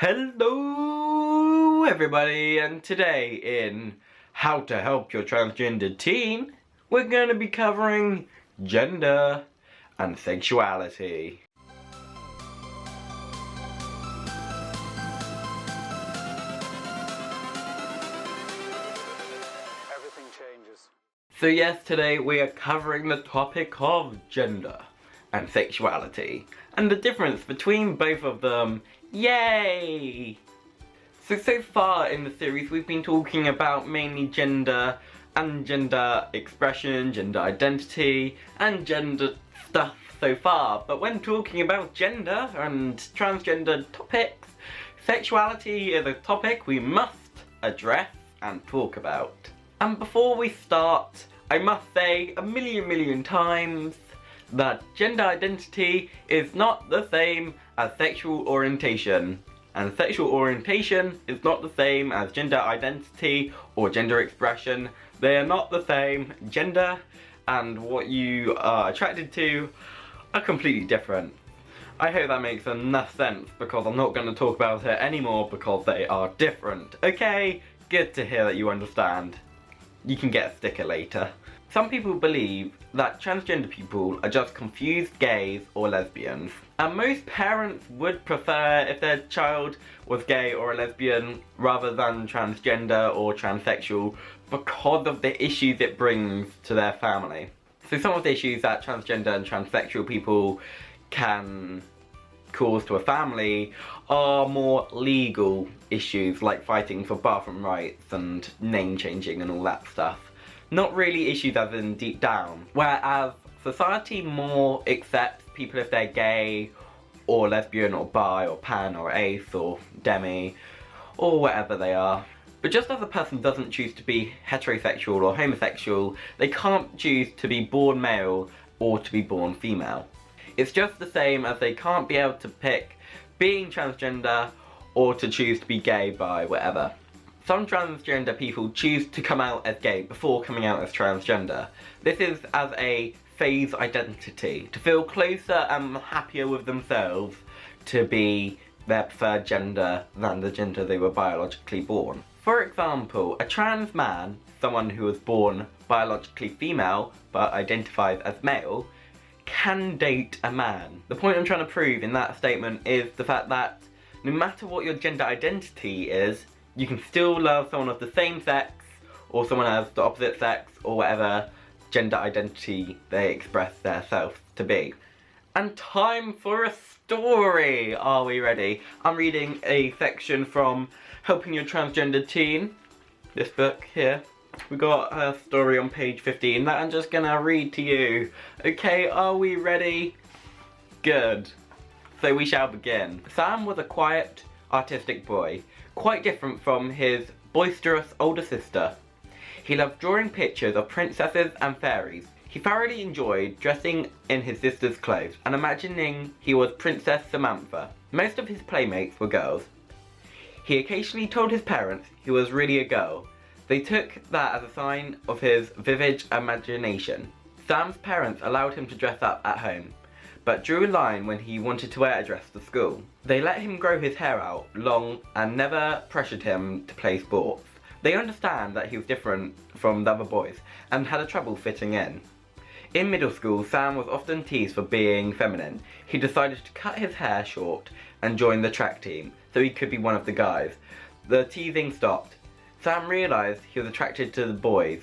Hello everybody, and today in How to Help Your Transgender Teen, we're going to be covering gender and sexuality. Everything changes. So yes, today we are covering the topic of gender and sexuality and the difference between both of them. Yay! So far in the series we've been talking about mainly gender and gender expression, gender identity and gender stuff so far, but when talking about gender and transgender topics, sexuality is a topic we must address and talk about. And before we start, I must say a million times that gender identity is not the same as sexual orientation, and sexual orientation is not the same as gender identity or gender expression. They are not the same. Gender and what you are attracted to are completely different. I hope that makes enough sense, because I'm not going to talk about it anymore because they are different. Okay, good to hear that you understand. You can get a sticker later. Some people believe that transgender people are just confused gays or lesbians, and most parents would prefer if their child was gay or a lesbian rather than transgender or transsexual because of the issues it brings to their family. So some of the issues that transgender and transsexual people can cause to a family are more legal issues, like fighting for bathroom rights and name changing and all that stuff. Not really issues as in deep down. Whereas society more accepts people if they're gay or lesbian or bi or pan or ace or demi or whatever they are. But just as a person doesn't choose to be heterosexual or homosexual, they can't choose to be born male or to be born female. It's just the same as they can't be able to pick being transgender or to choose to be gay, bi, whatever. Some transgender people choose to come out as gay before coming out as transgender. This is as a phase identity, to feel closer and happier with themselves to be their preferred gender than the gender they were biologically born. For example, a trans man, someone who was born biologically female but identifies as male, can date a man. The point I'm trying to prove in that statement is the fact that no matter what your gender identity is, you can still love someone of the same sex, or someone as the opposite sex, or whatever gender identity they express themselves to be. And time for a story! Are we ready? I'm reading a section from Helping Your Transgender Teen, this book here. We got a story on page 15 that I'm just gonna read to you. Okay, are we ready? Good. So we shall begin. Sam was a quiet, artistic boy, quite different from his boisterous older sister. He loved drawing pictures of princesses and fairies. He thoroughly enjoyed dressing in his sister's clothes and imagining he was Princess Samantha. Most of his playmates were girls. He occasionally told his parents he was really a girl. They took that as a sign of his vivid imagination. Sam's parents allowed him to dress up at home, but drew a line when he wanted to wear a dress to school. They let him grow his hair out long and never pressured him to play sports. They understand that he was different from the other boys and had a trouble fitting in. In middle school, Sam was often teased for being feminine. He decided to cut his hair short and join the track team so he could be one of the guys. The teasing stopped. Sam realised he was attracted to the boys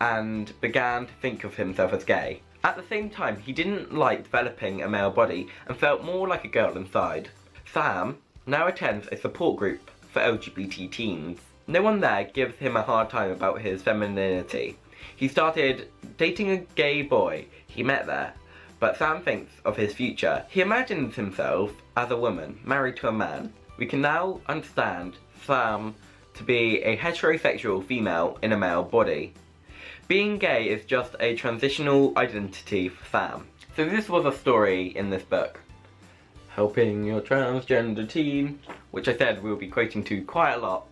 and began to think of himself as gay. At the same time, he didn't like developing a male body and felt more like a girl inside. Sam now attends a support group for LGBT teens. No one there gives him a hard time about his femininity. He started dating a gay boy he met there, but Sam thinks of his future. He imagines himself as a woman, married to a man. We can now understand Sam to be a heterosexual female in a male body. Being gay is just a transitional identity for Sam. So this was a story in this book, Helping Your Transgender Teen, which I said we'll be quoting to quite a lot.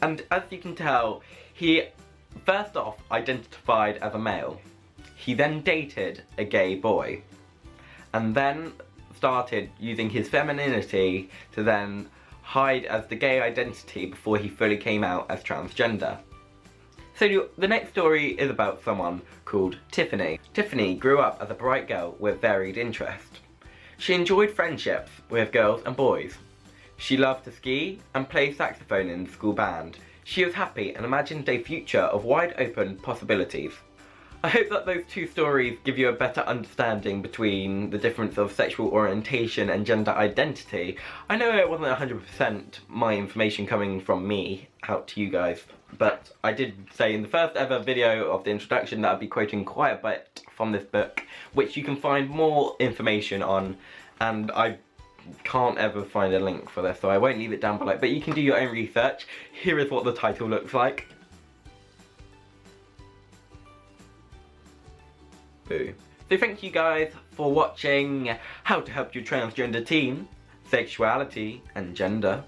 And as you can tell, he first off identified as a male. He then dated a gay boy, and then started using his femininity to then hide as the gay identity before he fully came out as transgender. So the next story is about someone called Tiffany. Tiffany grew up as a bright girl with varied interests. She enjoyed friendships with girls and boys. She loved to ski and play saxophone in the school band. She was happy and imagined a future of wide open possibilities. I hope that those two stories give you a better understanding between the difference of sexual orientation and gender identity. I know it wasn't 100% my information coming from me out to you guys, but I did say in the first ever video of the introduction that I'd be quoting quite a bit from this book, which you can find more information on, and I can't ever find a link for this, so I won't leave it down below, but you can do your own research. Here is what the title looks like. Boo. So thank you guys for watching How to Help Your Transgender Teen, Sexuality and Gender.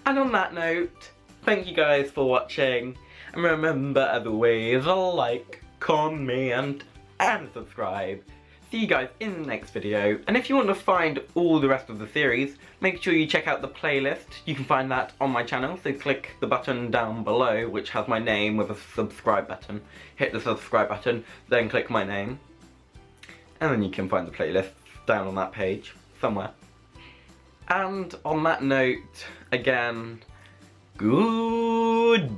And on that note, thank you guys for watching, and remember as always, like, comment and subscribe. See you guys in the next video, and if you want to find all the rest of the series, make sure you check out the playlist. You can find that on my channel, so click the button down below which has my name with a subscribe button. Hit the subscribe button, then click my name, and then you can find the playlist down on that page somewhere. And on that note, again, goodbye.